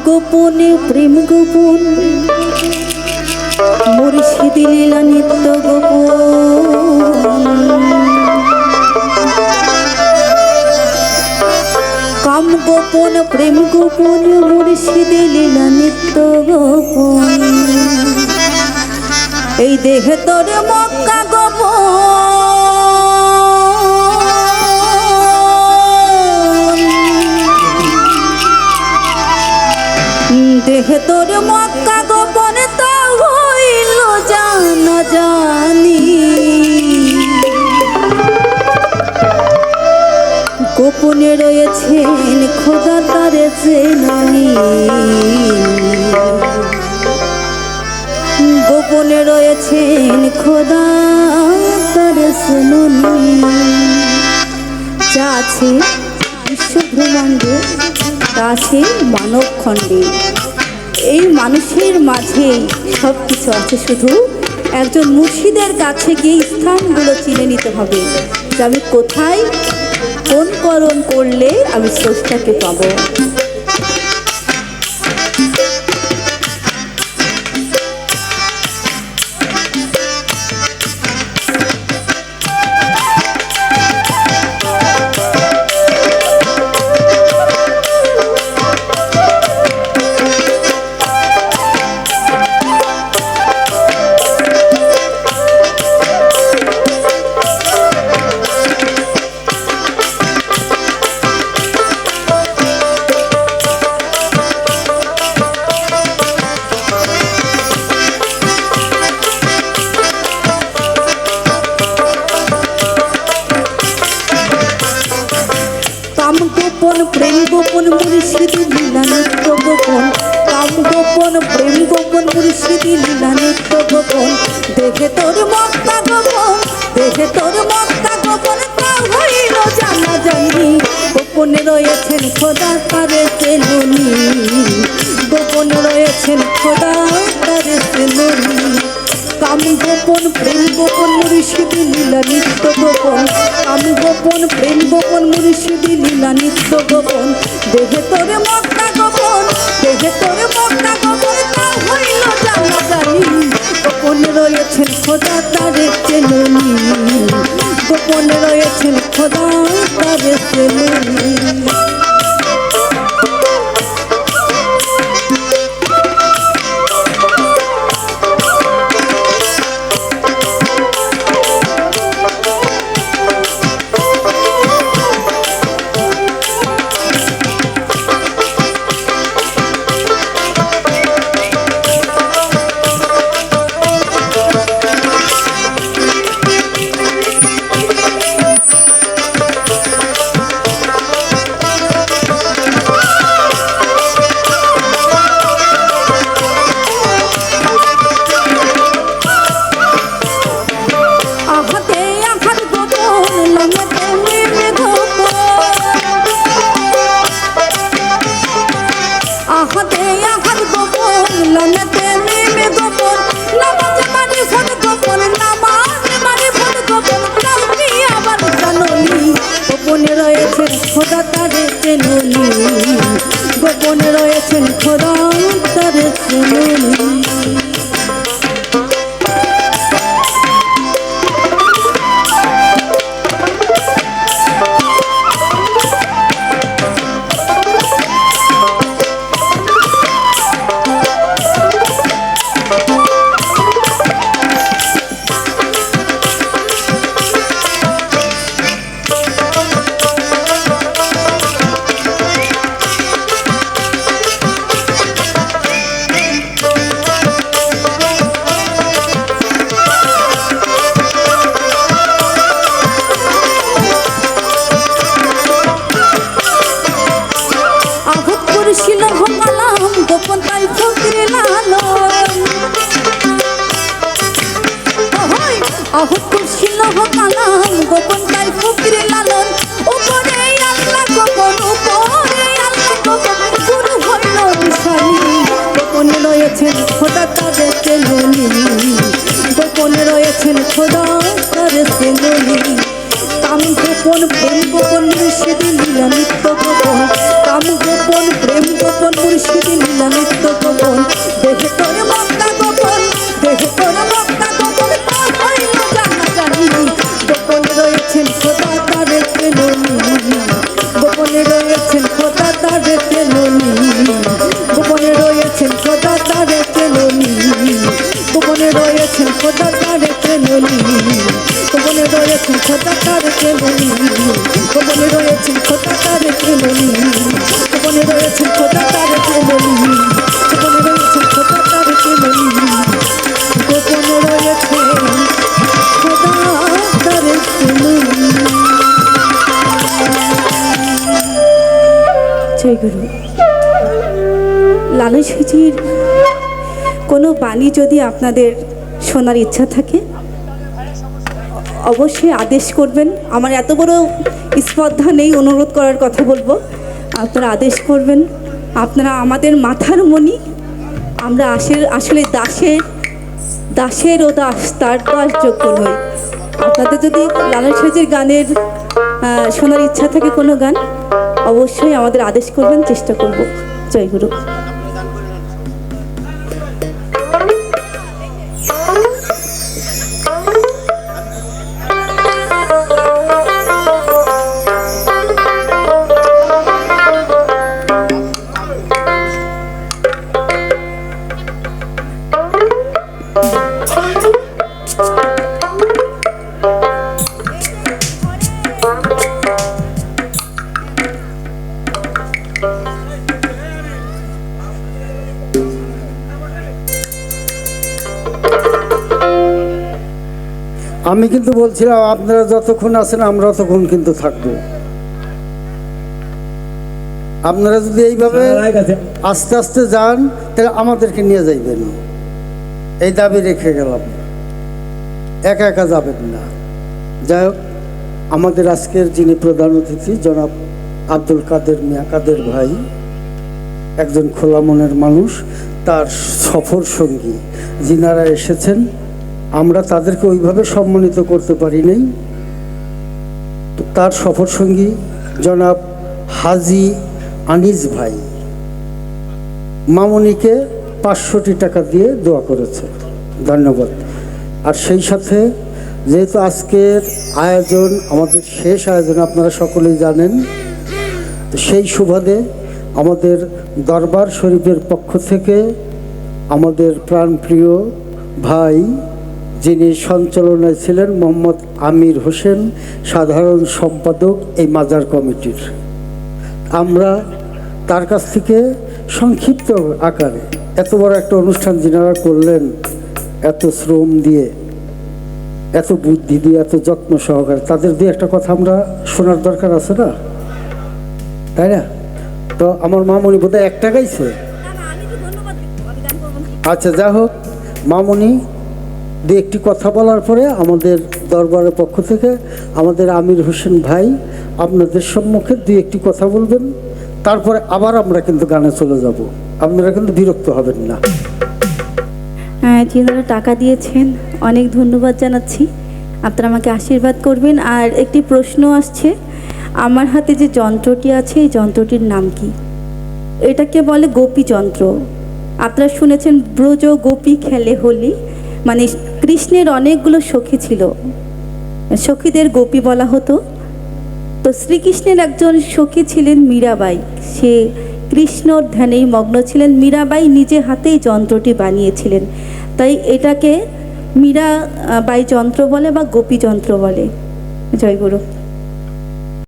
গোপনে প্রেম গোপন মুর্শিদ লীলা নিত্য গোপন কাম গোপন প্রেম গোপন মুর্শিদ লীলা নিত্য গোপন এই দেহে তোর মক্কা গোপন দেহে তোর মক্কা গোপন তা হইল জানা জানি গোপনে রয়েছেন খোদা তারে চেনানি গোপনে রয়েছেন খোদা তারে চেনানি যা আছে বিশ্বব্রহ্মাণ্ডে তা আছে মানব খণ্ডে এই মানুষের মাঝে সব কিছু আছে শুধু একজন মুর্শিদের কাছে গিয়ে স্থানগুলো চিনে নিতে হবে যে আমি কোথায় কোন করণ করলে আমি স্রষ্টাকে পাবো প্রেম গোপন মুর্শিদ লীলা নিত্য গোপন কাম গোপন প্রেম গোপন মুর্শিদ লীলা নিত্য গোপন দেখে তোর মক্কা গোপন দেখে তোর মক্কা গোপন তা হইল জানা জানি গোপনে রয়েছেন খোদা তারে চেনুনি গোপনে রয়েছেন খোদা তারে চেনুনি কাম গোপন প্রেম গোপন মুর্শিদ লীলা নিত্য গোপন কাম গোপন প্রেম গোপন মুর্শিদ লীলা নিত্য গোপন দেখে তোরে মক্কা গোপন দেখে তোরে মক্কা গোপন তা হইল জানা জানি গোপনে রয়েছেন খোদা তারে চেনুনি গোপনে রয়েছেন খোদা তারে চেনুনি খোদা তারে চেনুনি গোপনে রয়েছেন খোদা তারে চেনুনি গোপন তাই ফকির লালন আহুত করছিল কালাম গোপন তাই ফকির লালন উপরে আল্লাহ গোপন উপরে আল্লাহ গোপন গুরু হইল বিশালী গোপনে রয়েছেন খোদা তারে চেনুনি গোপনে রয়েছেন খোদা তারে চেনুনি কাম গোপন প্রেম গোপন মুর্শিদি লীলা নিত্য গোপন কাম গোপন প্রেম গোপন মুর্শিদি লীলা নিত্য গোপন দেখে তোর মক্কা গোপন দেখে তোর মক্কা গোপন তোর হইল জানা জানি গোপনে রয়েছেন খোদা তারে কেননি গোপনে রয়েছেন খোদা তারে কেননি গোপনে রয়েছেন খোদা তারে কেননি গোপনে রয়েছেন খোদা তারে কেননি গোপনে রয়েছেন খোদা তারে কেননি গোপনে রয়েছেন খোদা তারে কেননি গোপনে রয়েছেন খোদা তারে কেননি গোপনে রয়েছেন খোদা তারে কেননি গোপনে রয়েছেন খোদা তারে কেননি। জয় গুরু। লালন সাঁইজির কোনো বাণী যদি আপনাদের শোনার ইচ্ছা থাকে অবশ্যই আদেশ করবেন। আমার এত বড় স্পর্ধা নেই অনুরোধ করার কথা বলবো, আপনারা আদেশ করবেন। আপনারা আমাদের মাথার মণি, আমরা আসলে দাসের ও দাস তার দাসযোগ্য নই। আপনাদের যদি লালন সাঁইজির গানের শোনার ইচ্ছা থাকে কোনো গান অবশ্যই আমাদের আদেশ করবেন, চেষ্টা করব। জয় গুরু। আমি কিন্তু বলছিলাম আপনারা যতক্ষণ আছেন আমরা ততক্ষণ কিন্তু থাকবো। আপনারা যদি এইভাবে আস্তে আস্তে যান তাহলে আমাদেরকে নিয়ে যাইবেন, এই দাবি রেখে গেলাম। একা একা যাবেন না। যাই হোক, আমাদের আজকের যিনি প্রধান অতিথি জনাব আব্দুল কাদের মিয়া কাদের ভাই, একজন খোলা মনের মানুষ, তার সফর সঙ্গী যিনারা এসেছেন, আমরা তাদেরকে ওইভাবে সম্মানিত করতে পারি নাই। তার সফর সঙ্গী জনাব হাজি আনিস ভাই মামনিকে 500টি টাকা দিয়ে দোয়া করেছে, ধন্যবাদ। আর সেই সাথে যেহেতু আজকের আয়োজন আমাদের শেষ আয়োজন আপনারা সকলেই জানেন, তো সেই সুবাদে আমাদের দরবার শরীফের পক্ষ থেকে আমাদের প্রাণপ্রিয় ভাই যিনি সঞ্চালনায় ছিলেন মোহাম্মদ আমির হোসেন, সাধারণ সম্পাদক এই মাজার কমিটির, আমরা তার কাছ থেকে সংক্ষিপ্ত আকারে এত বড় একটা অনুষ্ঠান যিনারা করলেন, এত শ্রম দিয়ে, এত বুদ্ধি দিয়ে, এত যত্ন সহকারে, তাদের দিয়ে একটা কথা আমরা শোনার দরকার আছে না, তাই না? তো আমার মামনি বোধহয় 1 টাকাইছে। আচ্ছা, যা হোক, মামনি দিয়ে একটি কথা বলার পরে আমাদের দরবারের পক্ষ থেকে আমাদের আমির হোসেন ভাই আপনাদের সম্মুখে 2-1টি কথা বলবেন, তারপরে আবার আমরা কিন্তু গানে চলে যাব। আপনারা কিন্তু বিরক্ত হবেন না। যিনারা টাকা দিয়েছেন অনেক ধন্যবাদ জানাচ্ছি, আপনারা আমাকে আশীর্বাদ করবেন। আর একটি প্রশ্ন আসছে, আমার হাতে যে যন্ত্রটি আছে এই যন্ত্রটির নাম কি? এটাকে বলে গোপী যন্ত্র। আপনারা শুনেছেন ব্রজ গোপী খেলে হোলি, মানে কৃষ্ণের অনেকগুলো সখী ছিল, সখীদের গোপী বলা হতো। তো শ্রীকৃষ্ণের একজন সখী ছিলেন মীরাবাই, সে কৃষ্ণর ধ্যানেই মগ্ন ছিলেন। মীরাবাই নিজে হাতেই যন্ত্রটি বানিয়েছিলেন, তাই এটাকে মীরাবাই যন্ত্র বলে বা গোপী যন্ত্র বলে। জয় গুরু।